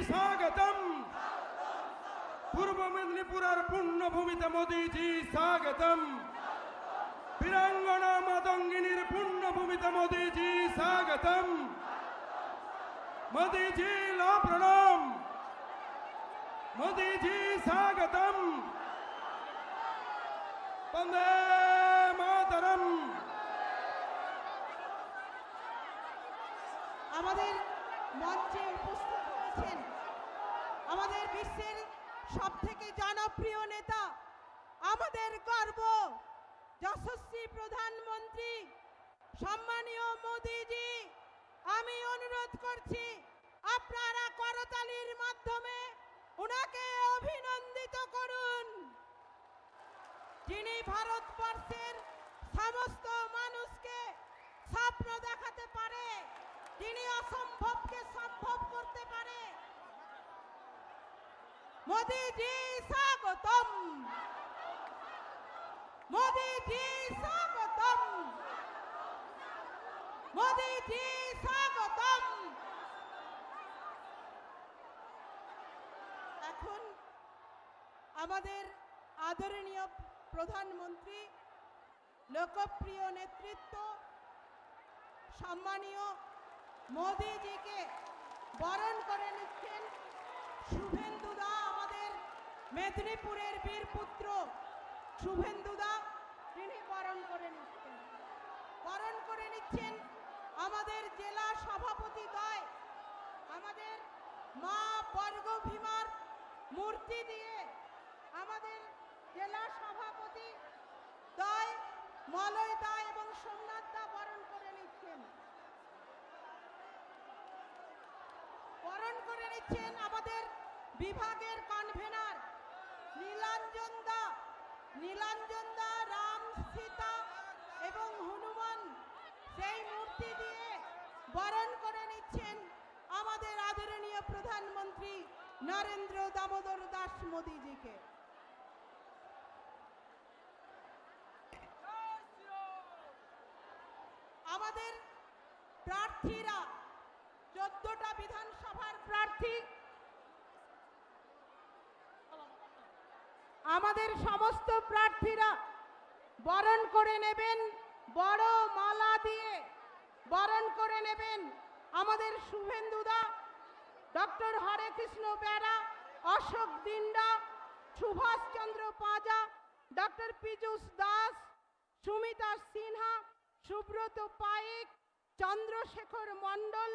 স্বাগতম। পূর্ব মেদিনীপুরের পুণ্যভূমিতে মোদিজি স্বাগতম। বীরাঙ্গনা মাতঙ্গিনীর পুণ্যভূমিতে মোদিজি স্বাগতম। মোদিজি লা প্রণাম। মোদিজি স্বাগতম। বন্দে মাতরম। আমাদের মঞ্চে উপস্থিত হয়েছেন আমাদের বিশ্বের সবথেকে জনপ্রিয় নেতা, আমাদের গর্ব যশস্বী প্রধানমন্ত্রী সম্মানীয় মোদিজি। আমি অনুরোধ করছি আপনারা করতালির মাধ্যমে ওনাকে অভিনন্দিত করুন, যিনি ভারতবর্ষের সমস্ত মানুষকে স্বপ্ন দেখাতে পারে, যিনি অসম্ভবকে সম্ভব করতে পারে। মোদিজি স্বাগতম। মোদিজি স্বাগতম। মোদিজি স্বাগতম। এখন আমাদের আদরণীয় প্রধানমন্ত্রী, লোকপ্রিয় নেতৃত্ব সম্মানীয় মোদিজিকে বরণ করে নিচ্ছেন শুভেন্দুদা, আমাদের মেদিনীপুরের বীরপুত্র শুভেন্দুদা, তিনি বরণ করে নিচ্ছেন। বরণ করে নিচ্ছেন আমাদের জেলা সভাপতি দ্বয়, আমাদের মা বর্গভীমার মূর্তি দিয়ে আমাদের জেলা সভাপতি দ্বয় মলয় দা এবং সোমনাথ দা বরণ করে নিচ্ছেন। বরণ করে নিচ্ছেন আমাদের বিভাগের কনভেনার নীলাঞ্জন দা। নীলাঞ্জন দা রাম, সীতা এবং হনুমান সেই মূর্তি দিয়ে বরণ করে নিচ্ছেন আমাদের আদরণীয় প্রধানমন্ত্রী নরেন্দ্র দামোদর দাস মোদিজিকে। আমাদের প্রার্থীরা 14টা বিধানসভার প্রার্থী, আমাদের সমস্ত প্রার্থীরা বরণ করে নেবেন, বড় মালা দিয়ে বরণ করে নেবেন আমাদের শুভেন্দুদা, ডক্টর হরে কৃষ্ণ বেরা, অশোক দিন্ডা, সুভাষ চন্দ্র পাঁজা, ডক্টর পীযূষ দাস, সুমিতা সিনহা, সুব্রত পাইক, চন্দ্রশেখর মণ্ডল,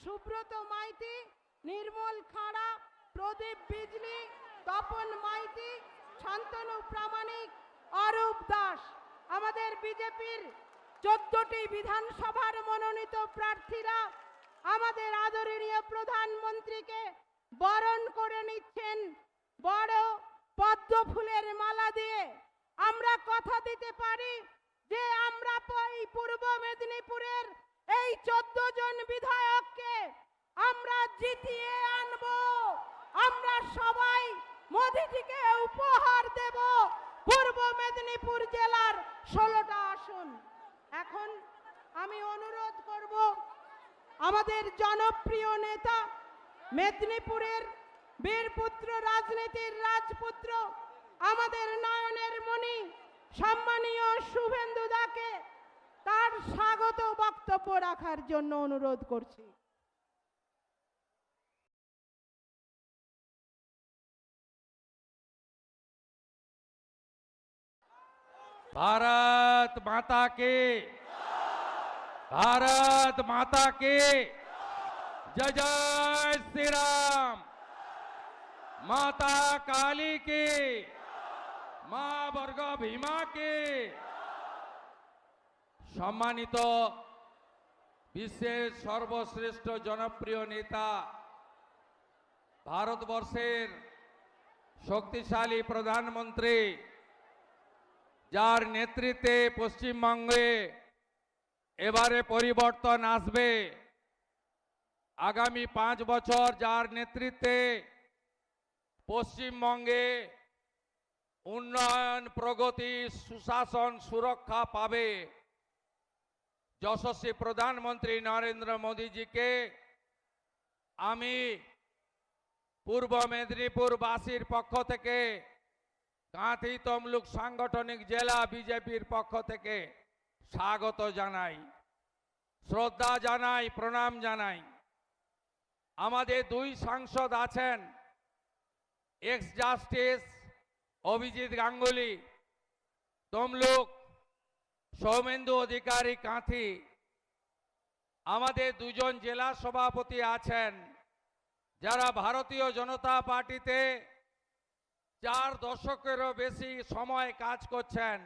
সুব্রত মাইতি, নির্মল খাড়া, প্রদীপ বিজলি, তপন মাইতি, শান্তনু প্রামাণিক, অরূপ দাস। আমাদের বিজেপির 14টি বিধানসভার মনোনীত প্রার্থীরা আমাদের আদরণীয় প্রধানমন্ত্রীকে বরণ করে নিচ্ছেন বড় পদ্ম ফুলের মালা দিয়ে। আমরা কথা দিতে পারি যে আমরা এই পূর্ব মেদিনীপুরের এই 14 জন বিধায়ককে আমরা জিতিয়ে আনব। আমরা সবাই মোদিজিকে উপহার দেব পূর্ব মেদিনীপুর জেলার 16টা আসন। এখন আমি অনুরোধ করব আমাদের জনপ্রিয় নেতা, মেদিনীপুরের বীরপুত্র, রাজনীতির রাজপুত্র, আমাদের নয়নের মণি সম্মানীয় শুভেন্দুদাকে তার স্বাগত বক্তব্য রাখার জন্য অনুরোধ করছি। भारत माता के, भारत माता के जय जय श्री राम। माता काली के, मां बर्ग भीमा के। सम्मानित विश्वेर सर्वश्रेष्ठ जनप्रिय नेता, भारतवर्षेर शक्तिशाली प्रधानमंत्री, जार नेतृत्वे पश्चिमबंगे एबारे परिवर्तन आसबे। आगामी 5 बछर जार नेतृत्वे पश्चिमबंगे उन्नयन, प्रगति, सुशासन, सुरक्षा पाबे। यशस्वी प्रधानमंत्री नरेंद्र मोदी जी के आमी পূর্ব মেদিনীপুরবাসীর পক্ষ থেকে কাঁথি তমলুক সাংগঠনিক জেলা বিজেপির পক্ষ থেকে স্বাগত জানাই, শ্রদ্ধা জানাই, প্রণাম জানাই। আমাদের দুই সাংসদ আছেন, এক্স জাস্টিস অভিজিৎ গাঙ্গুলি তমলুক, সৌমেন্দু অধিকারী কাঁথি। আমাদের দুজন জেলা সভাপতি আছেন যারা ভারতীয় জনতা পার্টিতে 4 দশকেরও বেশি সময় কাজ করছেন।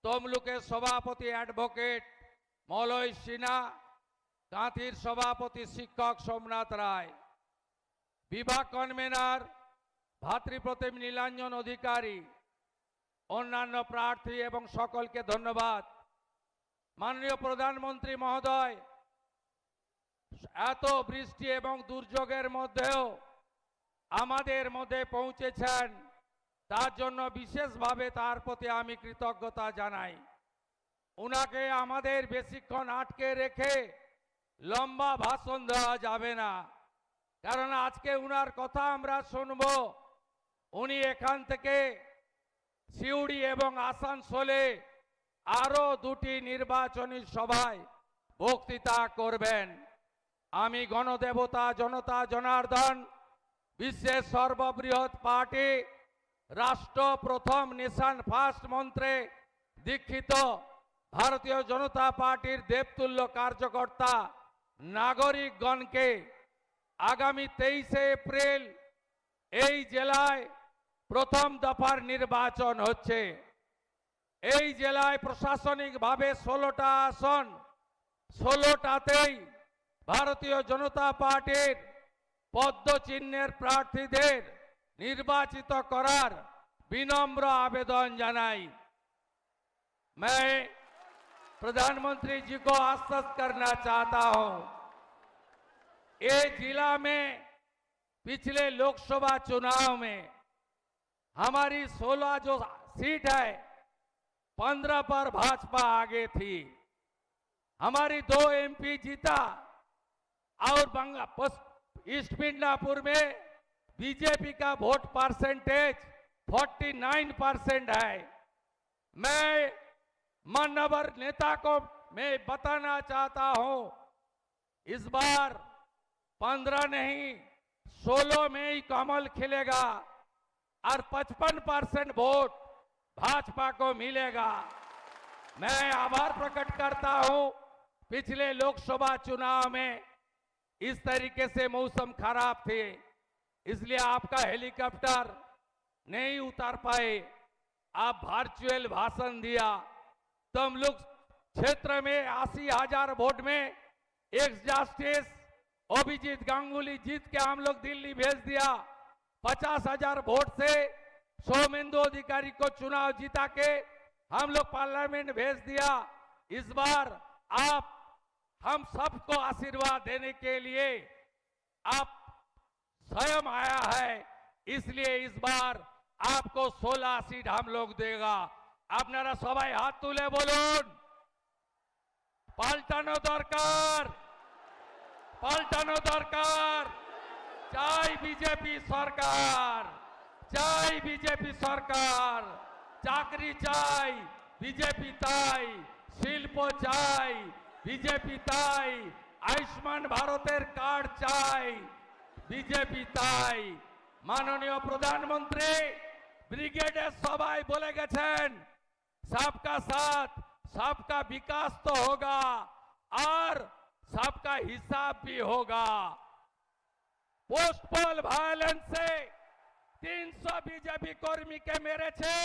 তমলুকের সভাপতি অ্যাডভোকেট মলয় সিনহা, কাঁথির সভাপতি শিক্ষক সোমনাথ রায়, বিভাগ কনভেনার ভাতৃপ্রতিম নীলাঞ্জন অধিকারী, অন্যান্য প্রার্থী এবং সকলকে ধন্যবাদ। মাননীয় প্রধানমন্ত্রী মহোদয়, এত বৃষ্টি এবং দুর্যোগের মধ্যেও আমাদের মধ্যে পৌঁছেছেন, তার জন্য বিশেষভাবে তার প্রতি আমি কৃতজ্ঞতা জানাই। উনাকে আমাদের বেশিক্ষণ আটকে রেখে লম্বা ভাষণ দেওয়া যাবে না, কারণ আজকে উনার কথা আমরা শুনব। উনি এখান থেকে সিউড়ি এবং আসানসোলে আরো 2টি নির্বাচনী সভায় বক্তৃতা করবেন। আমি গণদেবতা জনতা জনার্দন, বিশ্বের সর্ববৃহৎ পার্টি, রাষ্ট্র প্রথম নেশন ফার্স্ট মন্ত্রে দীক্ষিত ভারতীয় জনতা পার্টির দেবতুল্য কার্যকর্তা নাগরিকগণকে আগামী 23শে এপ্রিল এই জেলায় প্রথম দফার নির্বাচন হচ্ছে। এই জেলায় প্রশাসনিকভাবে 16টা আসন, 16টাতেই ভারতীয় জনতা পার্টির পদ্মচিহ্নের প্রার্থীদের निर्वाचित करार विनम्र आवेदन जनाई। मैं प्रधानमंत्री जी को आश्वस्त करना चाहता हूं, ये जिला में पिछले लोकसभा चुनाव में हमारी 16 जो सीट है 15 पर भाजपा आगे थी। हमारी 2 एमपी जीता और ईस्ट मिदनापुर में बीजेपी का वोट परसेंटेज 49% है। मैं मानवर नेता को मैं बताना चाहता हूं, इस बार 15 नहीं 16 में ही कमल खिलेगा और 55% वोट भाजपा को मिलेगा। मैं आभार प्रकट करता हूं, पिछले लोकसभा चुनाव में इस तरीके से मौसम खराब थे, इसलिए आपका हेलीकॉप्टर नहीं उतार पाए, आप वर्चुअल भाषण दिया। तमलुक क्षेत्र में 80,000 वोट में एक्स जस्टिस अभिजीत गांगुली जीत के हम लोग दिल्ली भेज दिया। 50,000 वोट से सौमेंदु अधिकारी को चुनाव जीता के हम लोग पार्लियामेंट भेज दिया। इस बार आप हम सबको आशीर्वाद देने के लिए आप स्वयं आया है, इसलिए इस बार आपको 16 सीट हम लोग देगा। আপনারা সবাই হাত তুলে বলুন পাল্টানো দরকার, পাল্টানো দরকার। চাই বিজেপি সরকার, চাই বিজেপি সরকার। চাকরি চাই, বিজেপি তাই। শিল্প চাই, বিজেপি তাই। আয়ুষ্মান ভারতের কার্ড চাই, বিজেপি তাই। মাননীয় প্রধানমন্ত্রী ব্রিগেডের সবাই বলে গেছেন सबका साथ सबका विकास तो होगा और सबका हिसाब भी होगा। पोस्टपोल वायलेंस से 300 बीजेपी कर्मी के मेरेছে,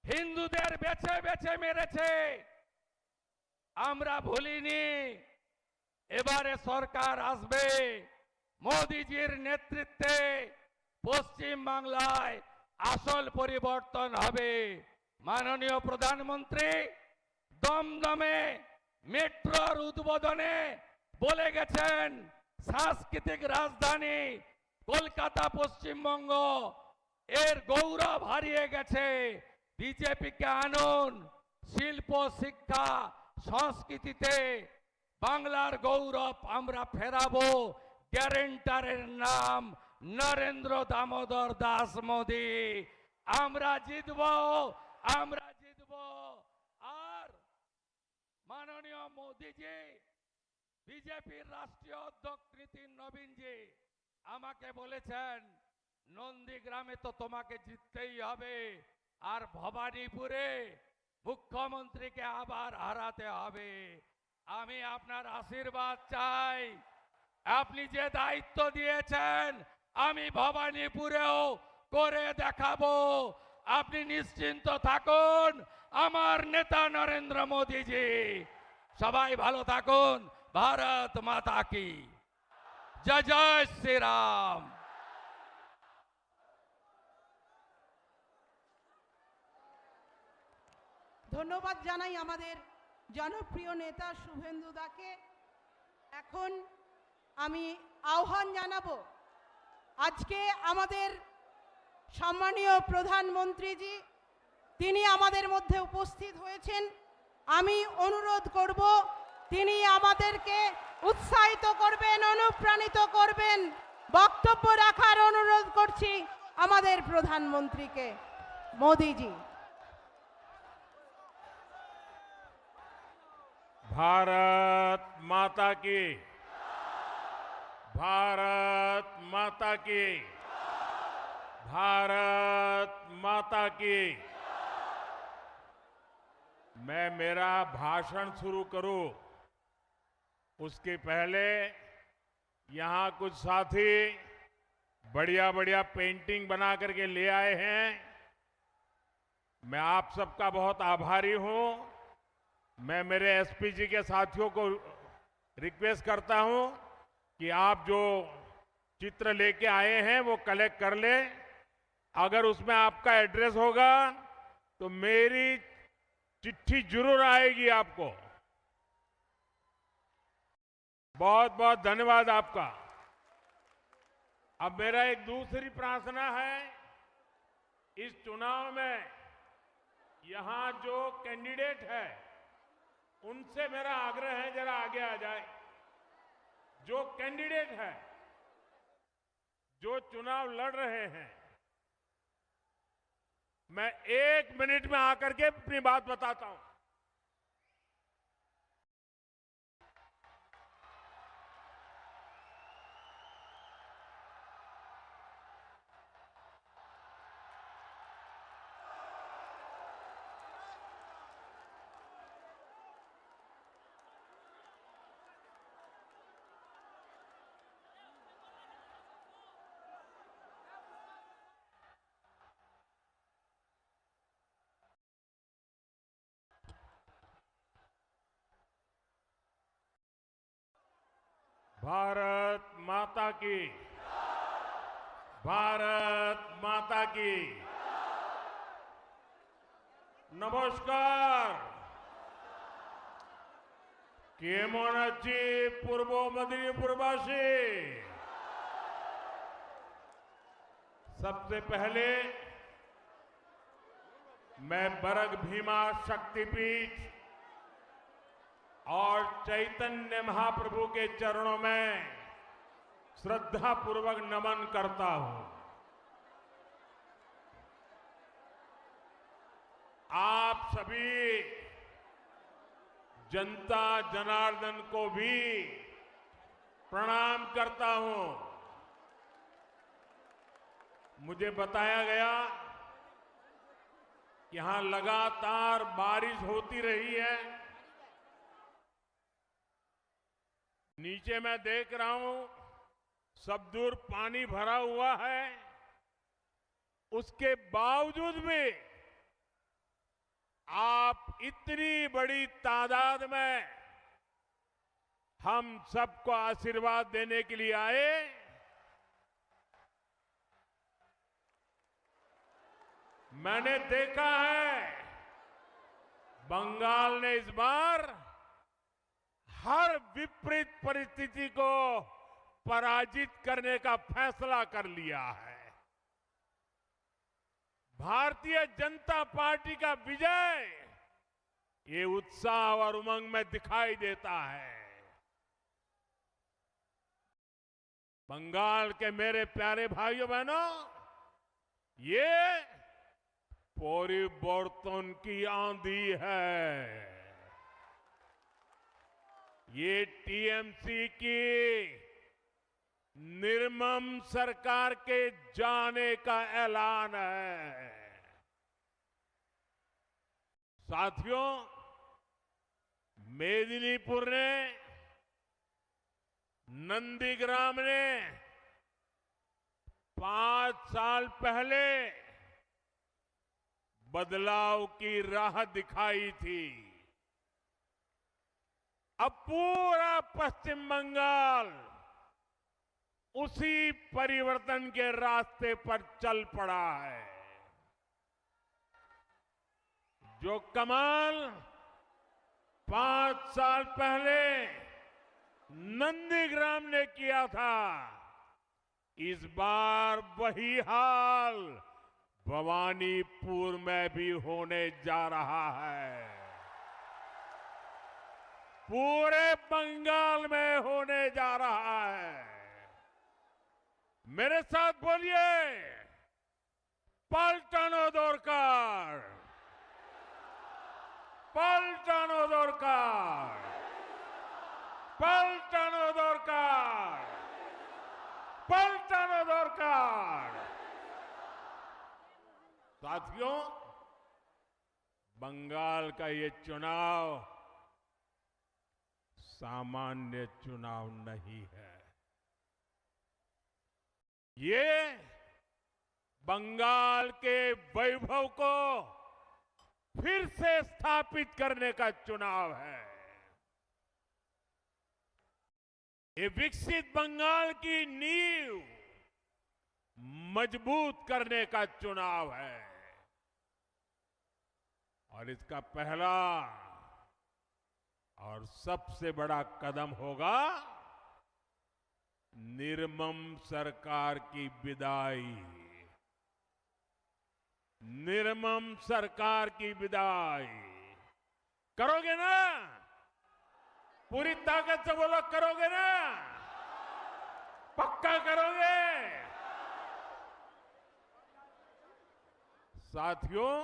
হিন্দুদের বেছে বেছে মেরেছে। আমরা ভুলিনি, এবারে সরকার আসবে মোদিজির নেতৃত্বে। পশ্চিম বাংলায় আসল পরিবর্তন হবে। माननीय प्रधानमंत्री दमदमे मेट्रोर उद्बोधने बोले गेছেন सांस्कृतिक राजधानी কলকাতা পশ্চিমবঙ্গ এর গৌরব হারিয়ে গেছে। বিজেপি কে আনুন, শিল্প শিক্ষা সংস্কৃতিতে বাংলার গৌরব আমরা ফেরাবো, গ্যারেন্টারের নাম নরেন্দ্র দামোদর দাস মোদি। আমরা জিতব, আমরা জিতব। আর মাননীয় মোদিজি, বিজেপির রাষ্ট্রীয় অধ্যক্ষ নীতিন নবীনজি আমাকে বলেছেন নন্দীগ্রামে তো তোমাকে জিততেই হবে, আর ভবানীপুরে মুখ্যমন্ত্রীকে আবার হারাতে হবে। আমি আপনার আশীর্বাদ চাই। আপনি যে দায়িত্ব দিয়েছেন আমি ভবানীপুরেও করে দেখাবো। আপনি নিশ্চিন্ত থাকুন, আমার নেতা নরেন্দ্র মোদীজি। সবাই ভালো থাকুন। ভারত মাতা কি জয়। জয় শ্রীরাম। ধন্যবাদ জানাই আমাদের জনপ্রিয় নেতা শুভেন্দু দাকে। এখন আমি আহ্বান জানাবো, আজকে আমাদের সম্মানীয় প্রধানমন্ত্রীজি তিনি আমাদের মধ্যে উপস্থিত হয়েছেন। আমি অনুরোধ করব তিনি আমাদেরকে উৎসাহিত করবেন, অনুপ্রাণিত করবেন। বক্তব্য রাখার অনুরোধ করছি আমাদের প্রধানমন্ত্রীকে। মোদিজি। भारत माता की, भारत माता की, भारत माता की। मैं मेरा भाषण शुरू करूं उसके पहले यहां कुछ साथी बढ़िया बढ़िया पेंटिंग बना करके ले आए हैं। मैं आप सबका बहुत आभारी हूं। मैं मेरे एसपी जी के साथियों को रिक्वेस्ट करता हूं कि आप जो चित्र लेके आए हैं वो कलेक्ट कर ले। अगर उसमें आपका एड्रेस होगा तो मेरी चिट्ठी जरूर आएगी आपको। बहुत बहुत धन्यवाद आपका। अब मेरा एक दूसरी प्रार्थना है, इस चुनाव में यहां जो कैंडिडेट है उनसे मेरा आग्रह है जरा आगे आ जाए। जो कैंडिडेट है, जो चुनाव लड़ रहे हैं, मैं 1 मिनट में आकर के अपनी बात बताता हूं। भारत माता की, भारत माता की। नमस्कार। केमन आछि पूर्व मेदिनीपुरवासी। सबसे पहले मैं बरग भीमा शक्तिपीठ और चैतन्य महाप्रभु के चरणों में श्रद्धापूर्वक नमन करता हूं। आप सभी जनता जनार्दन को भी प्रणाम करता हूं। मुझे बताया गया कि यहां लगातार बारिश होती रही है। नीचे मैं देख रहा हूं सब दूर पानी भरा हुआ है। उसके बावजूद भी आप इतनी बड़ी तादाद में हम सबको आशीर्वाद देने के लिए आए। मैंने देखा है बंगाल ने इस बार हर विपरीत परिस्थिति को पराजित करने का फैसला कर लिया है। भारतीय जनता पार्टी का विजय ये उत्साह और उमंग में दिखाई देता है। बंगाल के मेरे प्यारे भाइयों बहनों, ये परिवर्तन की आंधी है। ये टीएमसी की निर्मम सरकार के जाने का ऐलान है। साथियों, मेदिनीपुर ने, नंदीग्राम ने 5 साल पहले बदलाव की राह दिखाई थी। अब पूरा पश्चिम बंगाल उसी परिवर्तन के रास्ते पर चल पड़ा है। जो कमाल 5 साल पहले नंदीग्राम ने किया था, इस बार वही हाल भवानीपुर में भी होने जा रहा है। पूरे बंगाल में होने जा रहा है। मेरे साथ बोलिए, पलटानो दरकार, पलटानो दरकार, पलटानो दरकार, पलटानो दरकार। साथियों, बंगाल का ये चुनाव सामान्य चुनाव नहीं है। ये बंगाल के वैभव को फिर से स्थापित करने का चुनाव है। ये विकसित बंगाल की नींव मजबूत करने का चुनाव है। और इसका पहला और सबसे बड़ा कदम होगा निर्मम सरकार की विदाई। निर्मम सरकार की विदाई करोगे ना? पूरी ताकत से बोलो, करोगे ना? पक्का करोगे? साथियों,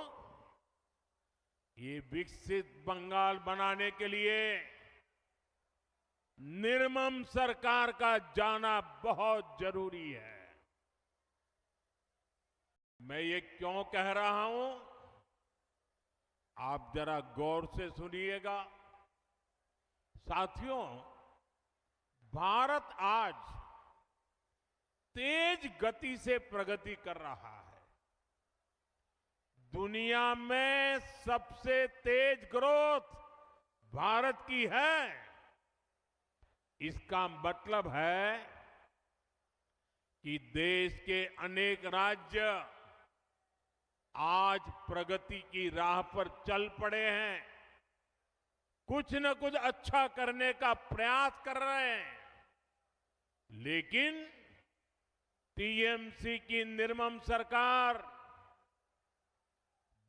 ये विकसित बंगाल बनाने के लिए निर्मम सरकार का जाना बहुत जरूरी है। मैं ये क्यों कह रहा हूं, आप जरा गौर से सुनिएगा। साथियों, भारत आज तेज गति से प्रगति कर रहा है। दुनिया में सबसे तेज ग्रोथ भारत की है। इसका मतलब है कि देश के अनेक राज्य आज प्रगति की राह पर चल पड़े हैं। कुछ न कुछ अच्छा करने का प्रयास कर रहे हैं। लेकिन टीएमसी की निर्मम सरकार,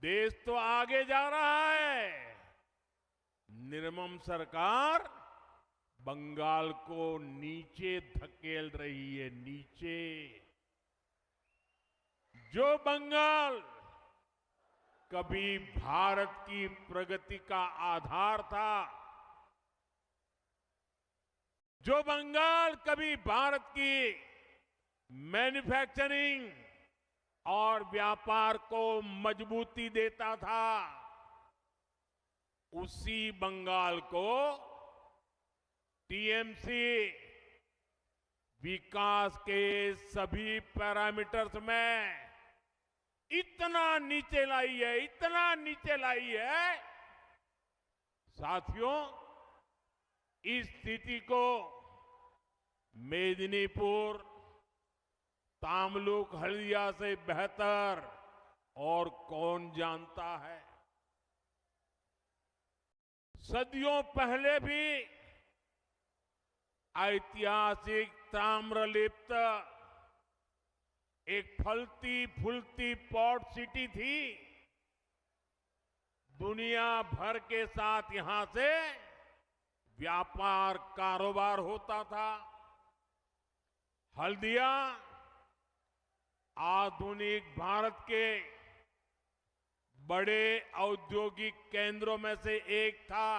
देश तो आगे जा रहा है, निर्मम सरकार बंगाल को नीचे धकेल रही है। नीचे जो बंगाल कभी भारत की प्रगति का आधार था, जो बंगाल कभी भारत की मैन्युफैक्चरिंग और व्यापार को मजबूती देता था, उसी बंगाल को टीएमसी विकास के सभी पैरामीटर्स में इतना नीचे लाई है, इतना नीचे लाई है। साथियों, इस स्थिति को मेदिनीपुर, तामलुक, हल्दिया से बेहतर और कौन जानता है। सदियों पहले भी ऐतिहासिक ताम्रलिप्त एक फलती फूलती पोर्ट सिटी थी। दुनिया भर के साथ यहां से व्यापार कारोबार होता था। हल्दिया आधुनिक भारत के बड़े औद्योगिक केंद्रों में से एक था,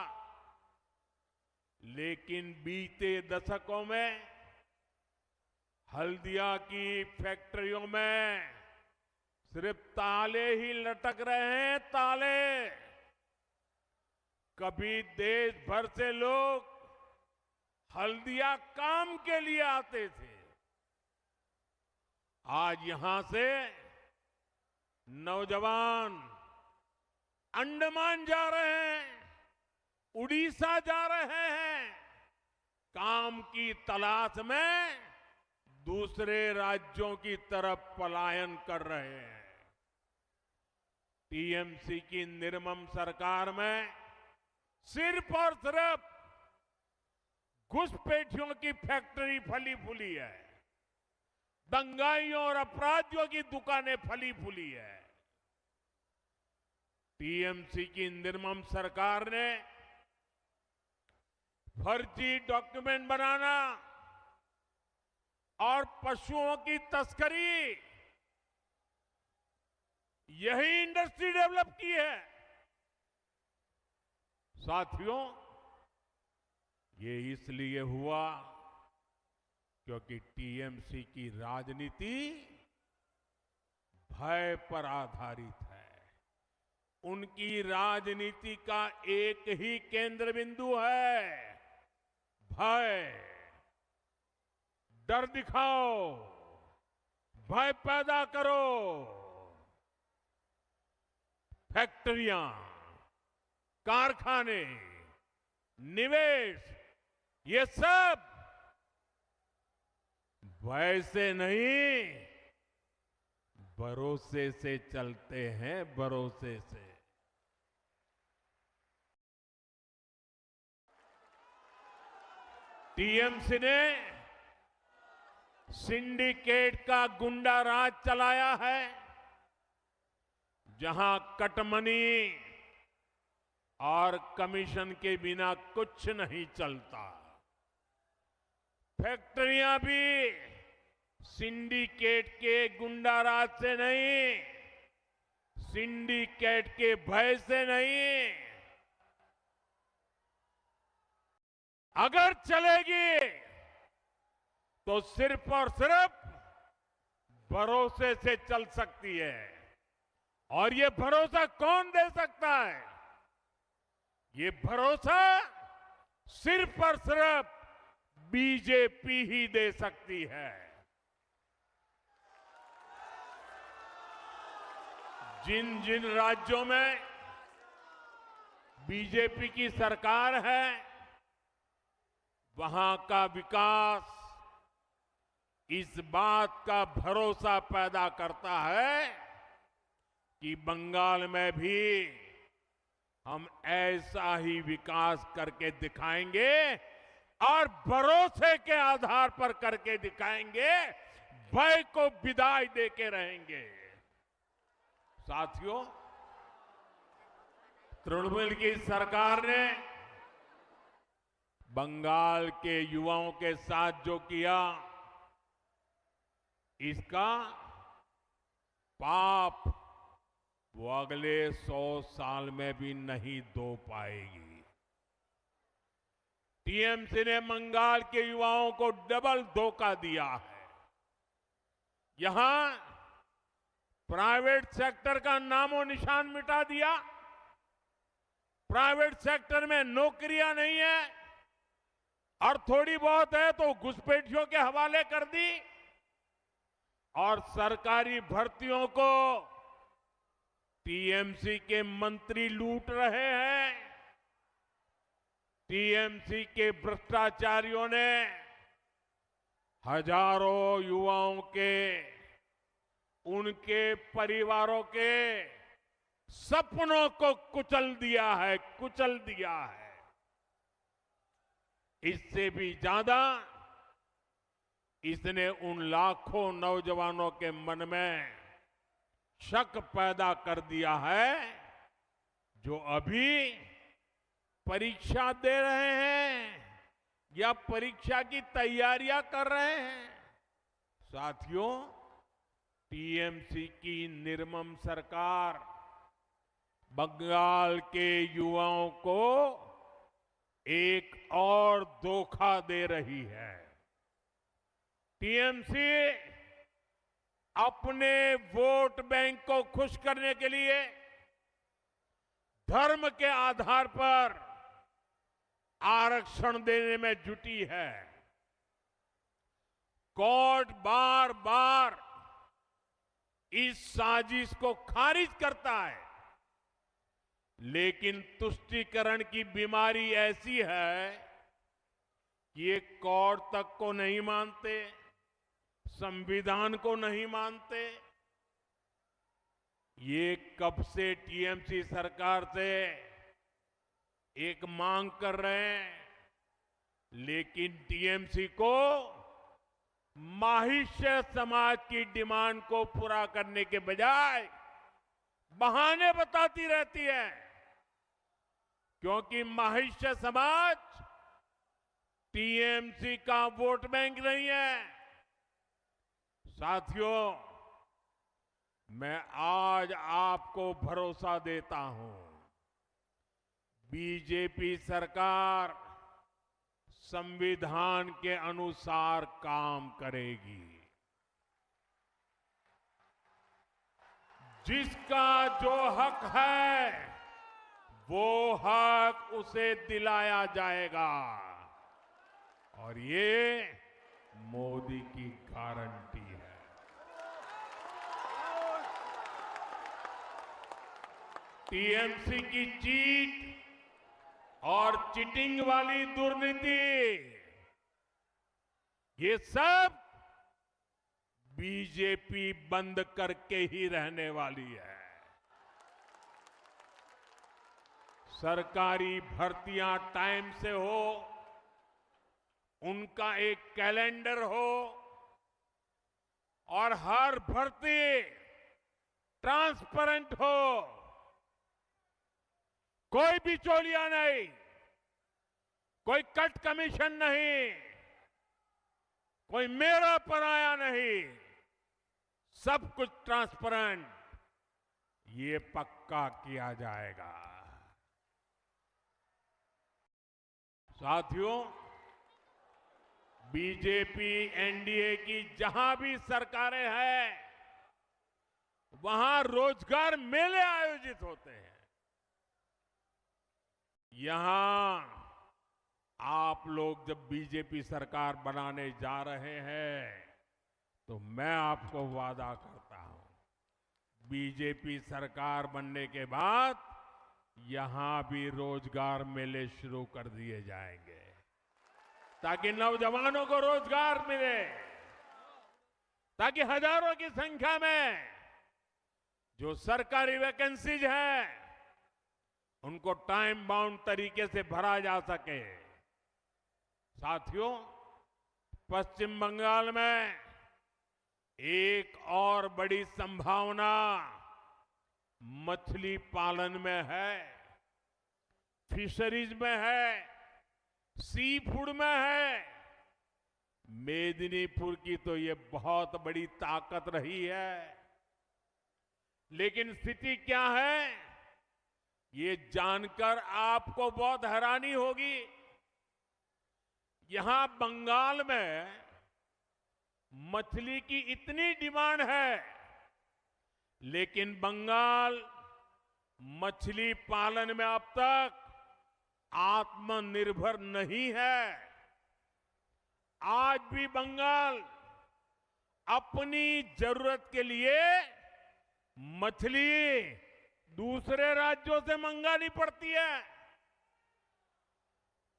लेकिन बीते दशकों में हल्दिया की फैक्ट्रियों में सिर्फ ताले ही लटक रहे हैं, ताले। कभी देश भर से लोग हल्दिया काम के लिए आते थे, आज यहां से नौजवान अंडमान जा रहे हैं, उड़ीसा जा रहे हैं, काम की तलाश में दूसरे राज्यों की तरफ पलायन कर रहे हैं। टीएमसी की निर्मम सरकार में सिर्फ और सिर्फ घुसपैठियों की फैक्ट्री फली फूली है, दंगाइयों और अपराधियों की दुकानें फली फूली है। टीएमसी की निर्मम सरकार ने फर्जी डॉक्यूमेंट बनाना और पशुओं की तस्करी, यही इंडस्ट्री डेवलप की है। साथियों, ये इसलिए हुआ क्योंकि टीएमसी की राजनीति भय पर आधारित है। उनकी राजनीति का एक ही केंद्र बिंदु है, भय। डर दिखाओ, भय पैदा करो। फैक्ट्रियां, कारखाने, निवेश, ये सब भय से नहीं, भरोसे से चलते हैं, भरोसे से। टीएमसी ने सिंडिकेट का गुंडा राज चलाया है, जहां कटमनी और कमीशन के बिना कुछ नहीं चलता। फैक्ट्रियां भी सिंडिकेट के गुंडा राज से नहीं, सिंडिकेट के भय से नहीं। अगर चलेगी तो सिर्फ और सिर्फ भरोसे से चल सकती है। और ये भरोसा कौन दे सकता है? ये भरोसा सिर्फ और सिर्फ बीजेपी ही दे सकती है। जिन जिन राज्यों में बीजेपी की सरकार है, वहां का विकास इस बात का भरोसा पैदा करता है कि बंगाल में भी हम ऐसा ही विकास करके दिखाएंगे और भरोसे के आधार पर करके दिखाएंगे, भय को विदाई देके रहेंगे। साथियों, तृणमूल की सरकार ने बंगाल के युवाओं के साथ जो किया, इसका पाप वो अगले 100 साल में भी नहीं धो पाएगी। टीएमसी ने बंगाल के युवाओं को डबल धोखा दिया है। यहां प्राइवेट सेक्टर का नामो निशान मिटा दिया, प्राइवेट सेक्टर में नौकरियां नहीं है और थोड़ी बहुत है तो घुसपैठियों के हवाले कर दी, और सरकारी भर्तियों को टीएमसी के मंत्री लूट रहे हैं। टीएमसी के भ्रष्टाचारियों ने हजारों युवाओं के, उनके परिवारों के सपनों को कुचल दिया है, कुचल दिया है। इससे भी ज्यादा इसने उन लाखों नौजवानों के मन में शक पैदा कर दिया है जो अभी परीक्षा दे रहे हैं या परीक्षा की तैयारियां कर रहे हैं। साथियों, टीएमसी की निर्मम सरकार बंगाल के युवाओं को एक और धोखा दे रही है। टीएमसी अपने वोट बैंक को खुश करने के लिए धर्म के आधार पर आरक्षण देने में जुटी है। कोर्ट बार बार इस साजिश को खारिज करता है, लेकिन तुष्टीकरण की बीमारी ऐसी है कि ये कोर्ट तक को नहीं मानते, संविधान को नहीं मानते। ये कब से टीएमसी सरकार से एक मांग कर रहे हैं, लेकिन टीएमसी को माहिष्य समाज की डिमांड को पूरा करने के बजाय बहाने बताती रहती है, क्योंकि माहिष्य समाज टीएमसी का वोट बैंक नहीं है। साथियों, मैं आज आपको भरोसा देता हूं, बीजेपी सरकार संविधान के अनुसार काम करेगी। जिसका जो हक है वो हक उसे दिलाया जाएगा, और ये मोदी की गारंटी है। टीएमसी की चीट और चीटिंग वाली दुर्नीति, ये सब बीजेपी बंद करके ही रहने वाली है। सरकारी भर्तियां टाइम से हो, उनका एक कैलेंडर हो, और हर भर्ती ट्रांसपेरेंट हो, कोई बिचौलिया नहीं, कोई कट कमीशन नहीं, कोई मेरा पराया नहीं, सब कुछ ट्रांसपेरेंट, ये पक्का किया जाएगा। साथियों, बीजेपी एनडीए की जहां भी सरकारें हैं, वहां रोजगार मेले आयोजित होते हैं। यहां आप लोग जब बीजेपी सरकार बनाने जा रहे हैं, तो मैं आपको वादा करता हूं, बीजेपी सरकार बनने के बाद यहां भी रोजगार मेले शुरू कर दिए जाएंगे, ताकि नौजवानों को रोजगार मिले, ताकि हजारों की संख्या में जो सरकारी वैकेंसीज हैं उनको टाइम बाउंड तरीके से भरा जा सके। साथियों, पश्चिम बंगाल में एक और बड़ी संभावना मछली पालन में है, फिशरीज में है, सी फूड में है। मेदिनीपुर की तो ये बहुत बड़ी ताकत रही है, लेकिन स्थिति क्या है, ये जानकर आपको बहुत हैरानी होगी। यहां बंगाल में मछली की इतनी डिमांड है, लेकिन बंगाल मछली पालन में अब तक आत्मनिर्भर नहीं है। आज भी बंगाल अपनी जरूरत के लिए मछली दूसरे राज्यों से मंगानी पड़ती है।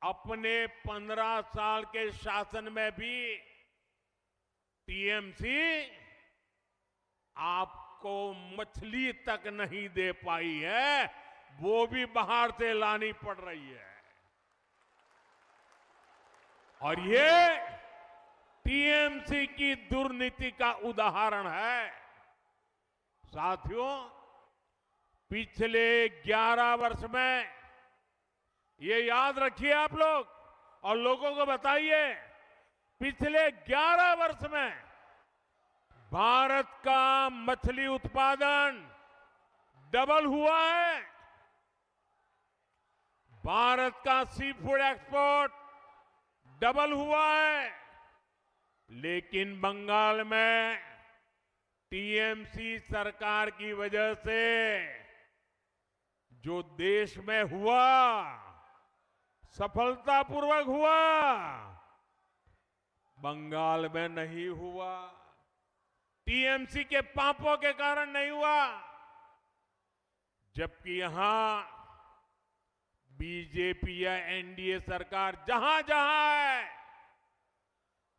अपने 15 साल के शासन में भी टीएमसी आपको मछली तक नहीं दे पाई है, वो भी बाहर से लानी पड़ रही है। और ये टीएमसी की दुर्नीति का उदाहरण है। साथियों, पिछले 11 वर्ष में, ये याद रखिए आप लोग और लोगों को बताइए, पिछले 11 वर्ष में भारत का मछली उत्पादन डबल हुआ है। भारत का सी फूड एक्सपोर्ट डबल हुआ है। लेकिन बंगाल में टीएमसी सरकार की वजह से जो देश में हुआ, सफलतापूर्वक हुआ, बंगाल में नहीं हुआ। टीएमसी के पापों के कारण नहीं हुआ। जबकि यहां बीजेपी या एनडीए सरकार जहां जहां है,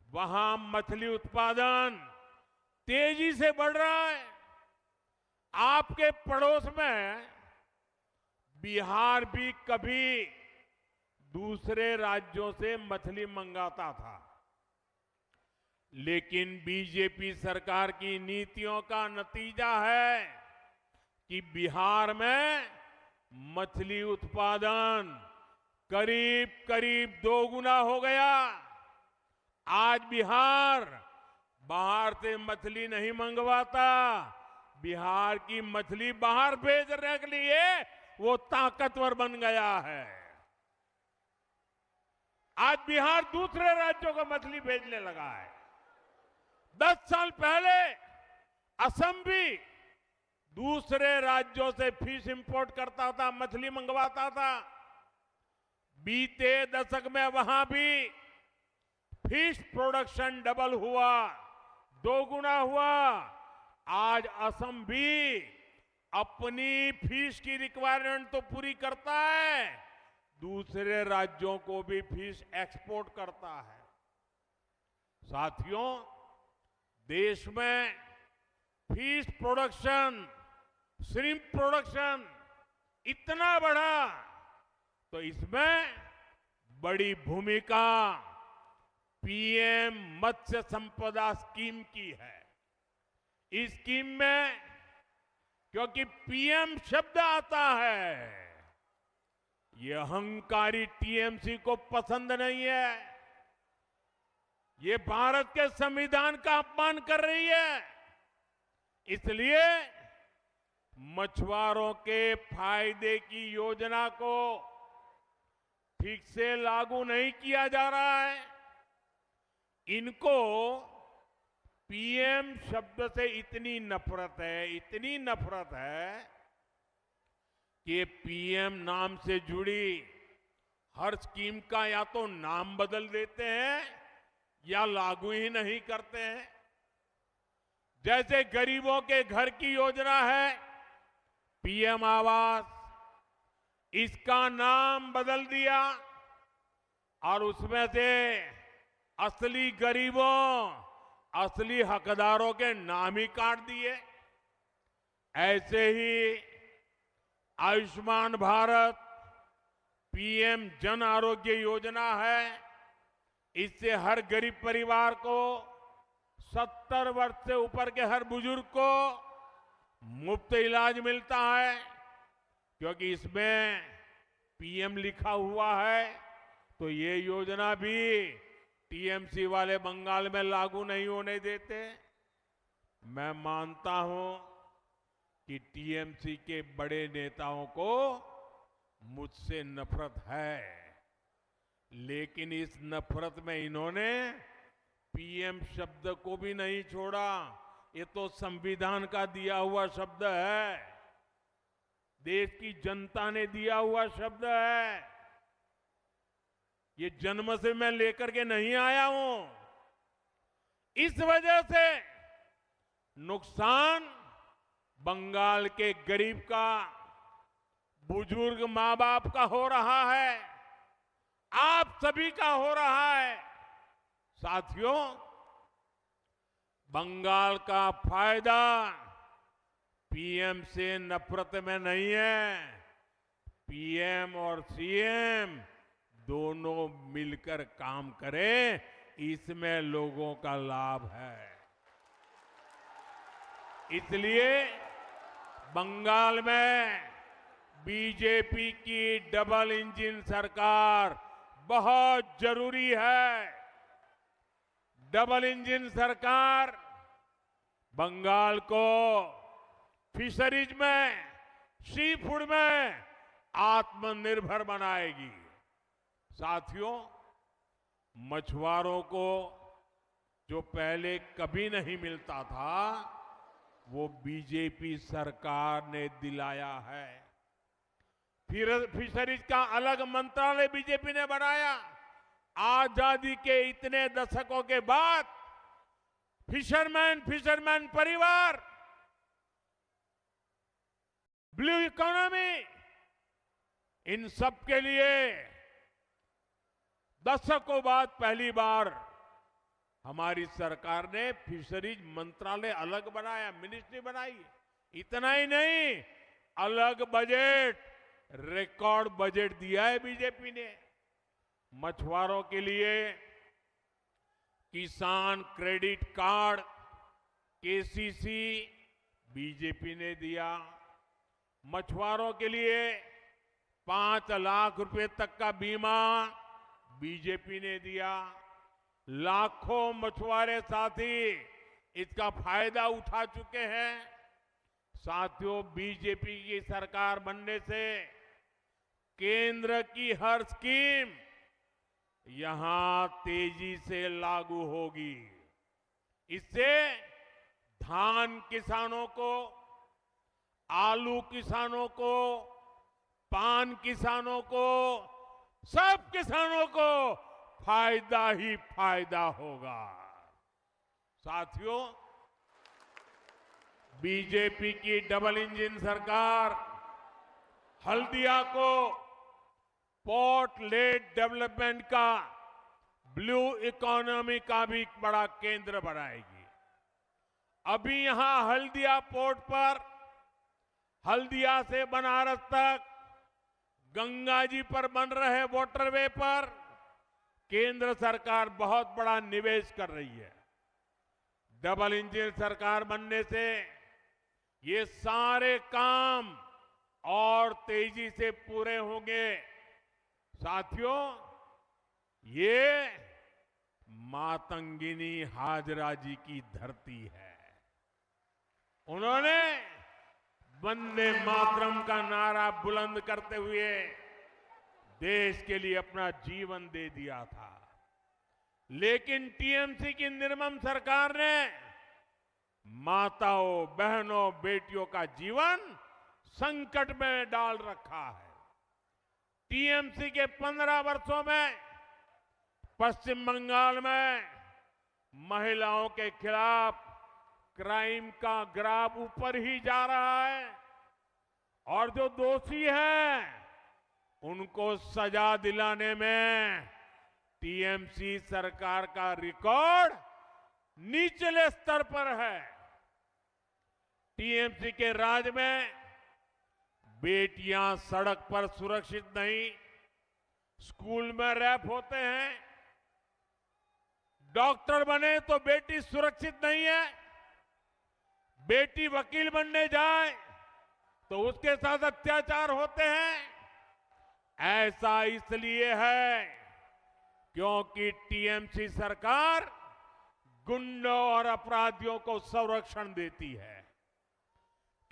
वहां मछली उत्पादन तेजी से बढ़ रहा है। आपके पड़ोस में बिहार भी कभी दूसरे राज्यों से मछली मंगाता था, लेकिन बीजेपी सरकार की नीतियों का नतीजा है कि बिहार में मछली उत्पादन करीब करीब 2 गुना हो गया। आज बिहार बाहर से मछली नहीं मंगवाता, बिहार की मछली बाहर भेजने के लिए वो ताकतवर बन गया है। आज बिहार दूसरे राज्यों को मछली भेजने लगा है। 10 साल पहले असम भी दूसरे राज्यों से फिश इंपोर्ट करता था, मछली मंगवाता था। बीते दशक में वहां भी फिश प्रोडक्शन डबल हुआ, 2 गुना हुआ। आज असम भी अपनी फिश की रिक्वायरमेंट तो पूरी करता है, दूसरे राज्यों को भी फिश एक्सपोर्ट करता है। साथियों, देश में फिश प्रोडक्शन, श्रिम्प प्रोडक्शन इतना बढ़ा, तो इसमें बड़ी भूमिका पीएम मत्स्य संपदा स्कीम की है। इस स्कीम में क्योंकि पीएम शब्द आता है, ये अहंकारी टीएमसी को पसंद नहीं है। ये भारत के संविधान का अपमान कर रही है। इसलिए मछुआरों के फायदे की योजना को ठीक से लागू नहीं किया जा रहा है। इनको पीएम शब्द से इतनी नफरत है, इतनी नफरत है कि पीएम नाम से जुड़ी हर स्कीम का या तो नाम बदल देते हैं या लागू ही नहीं करते हैं। जैसे गरीबों के घर की योजना है पीएम आवास, इसका नाम बदल दिया और उसमें से असली गरीबों, असली हकदारों के नाम ही काट दिए। ऐसे ही आयुष्मान भारत, पीएम जन आरोग्य योजना है, इससे हर गरीब परिवार को, 70 वर्ष से ऊपर के हर बुजुर्ग को मुफ्त इलाज मिलता है। क्योंकि इसमें पीएम लिखा हुआ है, तो ये योजना भी टीएमसी वाले बंगाल में लागू नहीं होने देते। मैं मानता हूं कि टीएमसी के बड़े नेताओं को मुझसे नफरत है, लेकिन इस नफरत में इन्होंने पीएम शब्द को भी नहीं छोड़ा। ये तो संविधान का दिया हुआ शब्द है, देश की जनता ने दिया हुआ शब्द है। ये जन्म से मैं लेकर के नहीं आया हूं। इस वजह से नुकसान बंगाल के गरीब का, बुजुर्ग मां बाप का हो रहा है, आप सभी का हो रहा है। साथियों, बंगाल का फायदा पीएम से नफरत में नहीं है। पीएम और सीएम दोनों मिलकर काम करें, इसमें लोगों का लाभ है। इसलिए बंगाल में बीजेपी की डबल इंजन सरकार बहुत जरूरी है। डबल इंजन सरकार बंगाल को फिशरीज में, सी फूड में आत्मनिर्भर बनाएगी। साथियों, मछुआरों को जो पहले कभी नहीं मिलता था, वो बीजेपी सरकार ने दिलाया है। फिर फिशरीज का अलग मंत्रालय बीजेपी ने बनाया। आजादी के इतने दशकों के बाद फिशरमैन परिवार, ब्लू इकोनॉमी, इन सब के लिए दशकों बाद पहली बार हमारी सरकार ने फिशरीज मंत्रालय अलग बनाया, मिनिस्ट्री बनाई। इतना ही नहीं, अलग बजट, रिकॉर्ड बजट दिया है बीजेपी ने मछुआरों के लिए। किसान क्रेडिट कार्ड, केसीसी बीजेपी ने दिया। मछुआरों के लिए 5 लाख रुपए तक का बीमा बीजेपी ने दिया। लाखों मछुआरे साथी इसका फायदा उठा चुके हैं। साथियों, बीजेपी की सरकार बनने से केंद्र की हर स्कीम यहां तेजी से लागू होगी। इससे धान किसानों को, आलू किसानों को, पान किसानों को, सब किसानों को फायदा ही फायदा होगा। साथियों, बीजेपी की डबल इंजन सरकार हल्दिया को पोर्ट लेड डेवलपमेंट का, ब्लू इकोनॉमी का भी बड़ा केंद्र बनाएगी। अभी यहां हल्दिया पोर्ट पर, हल्दिया से बनारस तक, गंगा जी पर बन रहे वाटरवे पर केंद्र सरकार बहुत बड़ा निवेश कर रही है। डबल इंजन सरकार बनने से ये सारे काम और तेजी से पूरे होंगे। साथियों, ये मातंगिनी हाजरा जी की धरती है। उन्होंने वंदे मातरम का नारा बुलंद करते हुए देश के लिए अपना जीवन दे दिया था। लेकिन टीएमसी की निर्मम सरकार ने माताओं, बहनों, बेटियों का जीवन संकट में डाल रखा है। टीएमसी के 15 वर्षों में पश्चिम बंगाल में महिलाओं के खिलाफ क्राइम का ग्राफ ऊपर ही जा रहा है और जो दोषी हैं उनको सजा दिलाने में टीएमसी सरकार का रिकॉर्ड निचले स्तर पर है। टीएमसी के राज में बेटियां सड़क पर सुरक्षित नहीं, स्कूल में रैप होते हैं, डॉक्टर बने तो बेटी सुरक्षित नहीं है, बेटी वकील बनने जाए तो उसके साथ अत्याचार होते हैं। ऐसा इसलिए है क्योंकि टीएमसी सरकार गुंडों और अपराधियों को संरक्षण देती है,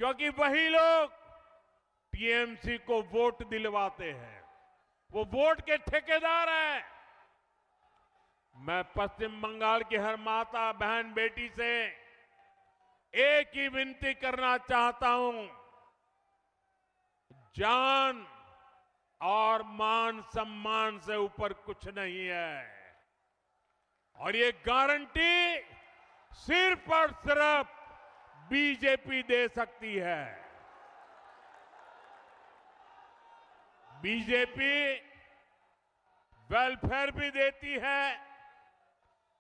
क्योंकि वही लोग टीएमसी को वोट दिलवाते हैं, वो वोट के ठेकेदार हैं। मैं पश्चिम बंगाल की हर माता, बहन, बेटी से एक ही विनती करना चाहता हूं, जान और मान सम्मान से ऊपर कुछ नहीं है और ये गारंटी सिर्फ और सिर्फ बीजेपी दे सकती है। बीजेपी वेलफेयर भी देती है,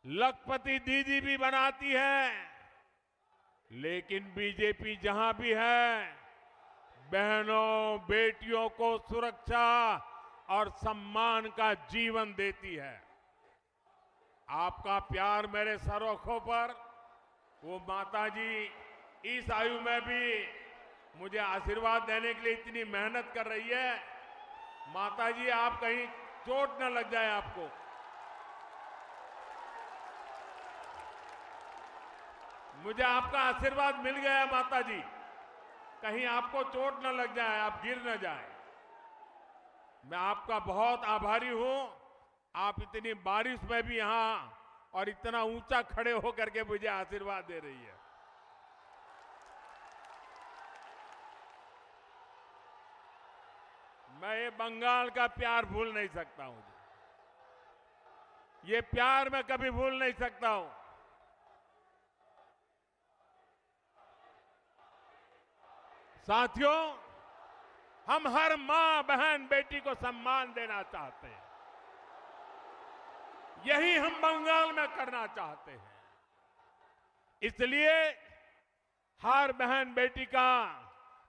लखपति दीदी भी बनाती है, लेकिन बीजेपी जहां भी है बहनों, बेटियों को सुरक्षा और सम्मान का जीवन देती है। आपका प्यार मेरे सरोखों पर, वो माताजी इस आयु में भी मुझे आशीर्वाद देने के लिए इतनी मेहनत कर रही है। माताजी, आप कहीं चोट न लग जाए आपको। मुझे आपका आशीर्वाद मिल गया माता जी, कहीं आपको चोट न लग जाए, आप गिर न जाए। मैं आपका बहुत आभारी हूं। आप इतनी बारिश में भी यहां और इतना ऊंचा खड़े होकर के मुझे आशीर्वाद दे रही है। मैं ये बंगाल का प्यार भूल नहीं सकता हूं। ये प्यार मैं कभी भूल नहीं सकता हूं। साथियों, हम हर मां, बहन, बेटी को सम्मान देना चाहते हैं। यही हम बंगाल में करना चाहते हैं। इसलिए हर बहन बेटी का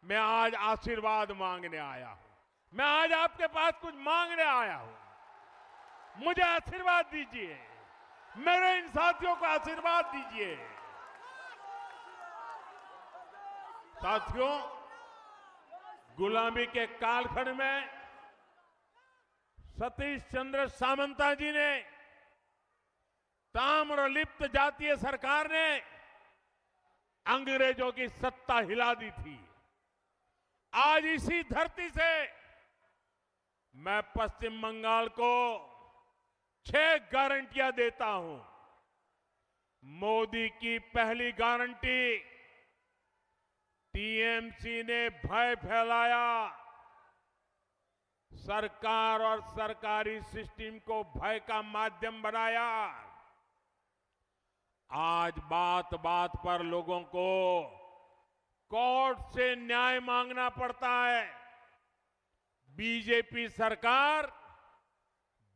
मैं आज आशीर्वाद मांगने आया हूं। मैं आज आपके पास कुछ मांगने आया हूं। मुझे आशीर्वाद दीजिए, मेरे इन साथियों को आशीर्वाद दीजिए। साथियों, गुलामी के कालखंड में सतीश चंद्र सामंता जी ने, ताम्रलिप्त जातीय सरकार ने अंग्रेजों की सत्ता हिला दी थी। आज इसी धरती से मैं पश्चिम बंगाल को 6 गारंटियां देता हूं। मोदी की पहली गारंटी, टीएमसी ने भय फैलाया, सरकार और सरकारी सिस्टम को भय का माध्यम बनाया। आज बात बात पर लोगों को कोर्ट से न्याय मांगना पड़ता है। बीजेपी सरकार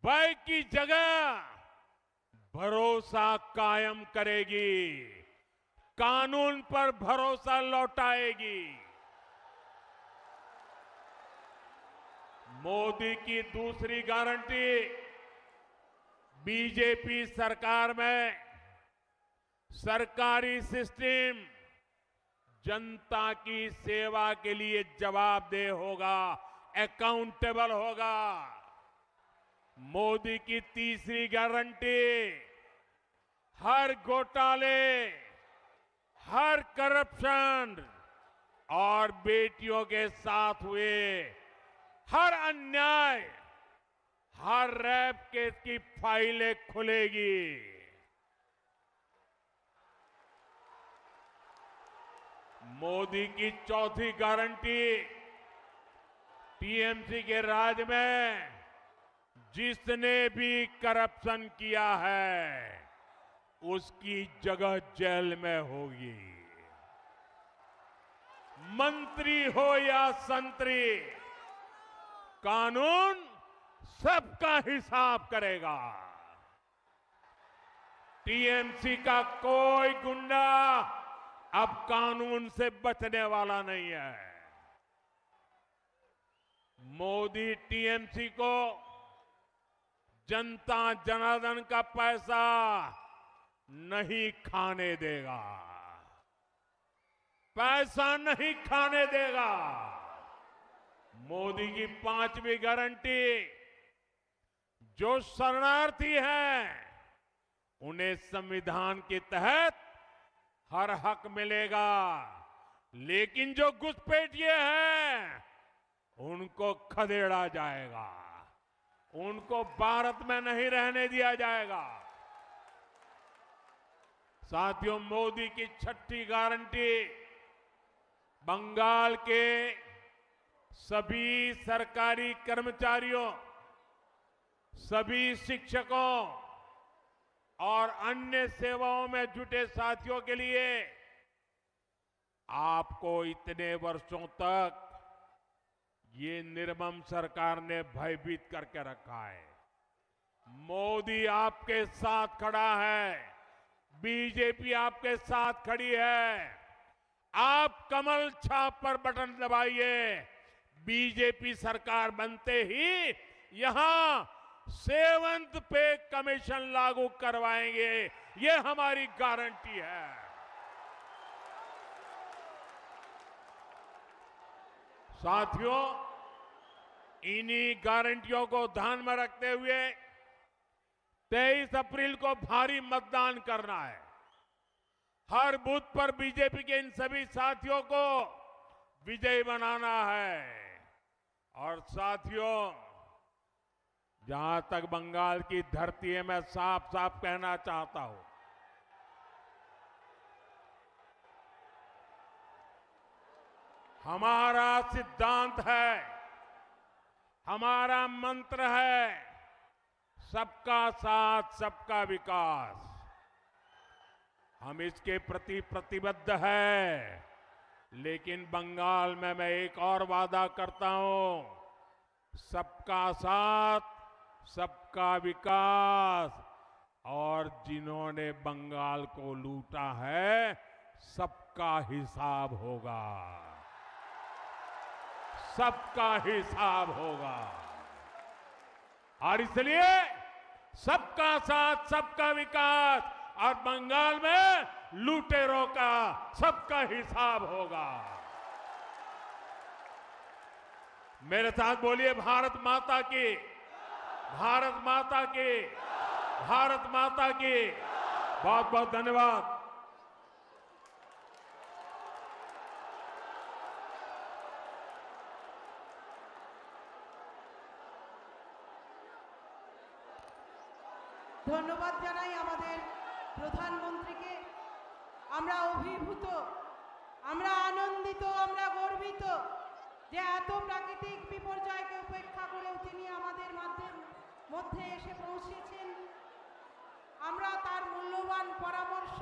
भय की जगह भरोसा कायम करेगी, कानून पर भरोसा लौटाएगी। मोदी की दूसरी गारंटी, बीजेपी सरकार में सरकारी सिस्टम जनता की सेवा के लिए जवाबदेह होगा, अकाउंटेबल होगा। मोदी की तीसरी गारंटी, हर घोटाले, हर करप्शन और बेटियों के साथ हुए हर अन्याय, हर रेप केस की फाइलें खुलेगी। मोदी की चौथी गारंटी, टीएमसी के राज में जिसने भी करप्शन किया है उसकी जगह जेल में होगी। मंत्री हो या संतरी, कानून सबका हिसाब करेगा। टीएमसी का कोई गुंडा अब कानून से बचने वाला नहीं है। मोदी टीएमसी को जनता जनार्दन का पैसा नहीं खाने देगा, पैसा नहीं खाने देगा। मोदी की पांचवी गारंटी, जो शरणार्थी हैं उन्हें संविधान के तहत हर हक मिलेगा, लेकिन जो घुसपैठिए हैं उनको खदेड़ा जाएगा, उनको भारत में नहीं रहने दिया जाएगा। साथियों, मोदी की छठी गारंटी, बंगाल के सभी सरकारी कर्मचारियों, सभी शिक्षकों और अन्य सेवाओं में जुटे साथियों के लिए आपको इतने वर्षों तक ये निर्मम सरकार ने भयभीत करके रखा है। मोदी आपके साथ खड़ा है, बीजेपी आपके साथ खड़ी है। आप कमल छाप पर बटन दबाइए, बीजेपी सरकार बनते ही यहां 7th पे कमीशन लागू करवाएंगे, ये हमारी गारंटी है। साथियों, इन्हीं गारंटियों को ध्यान में रखते हुए 23 अप्रैल को भारी मतदान करना है। हर बूथ पर बीजेपी के इन सभी साथियों को विजयी बनाना है। और साथियों, जहां तक बंगाल की धरती है, मैं साफ साफ कहना चाहता हूं, हमारा सिद्धांत है, हमारा मंत्र है, सबका साथ सबका विकास। हम इसके प्रति प्रतिबद्ध है। लेकिन बंगाल में मैं एक और वादा करता हूं, सबका साथ सबका विकास। और जिन्होंने बंगाल को लूटा है, सबका हिसाब होगा, सबका हिसाब होगा। और इसलिए सबका साथ सबका विकास और बंगाल में लुटेरों का सबका हिसाब होगा। मेरे साथ बोलिए, भारत माता की, भारत माता की, भारत माता की। बहुत बहुत धन्यवाद। ধন্যবাদ জানাই আমাদের প্রধানমন্ত্রীকে। আমরা অভিভূত, আমরা আনন্দিত, আমরা গর্বিত যে এত প্রাকৃতিক বিপর্যয়কে উপেক্ষা করেও তিনি আমাদের মধ্যে এসে পৌঁছেছেন। আমরা তার মূল্যবান পরামর্শ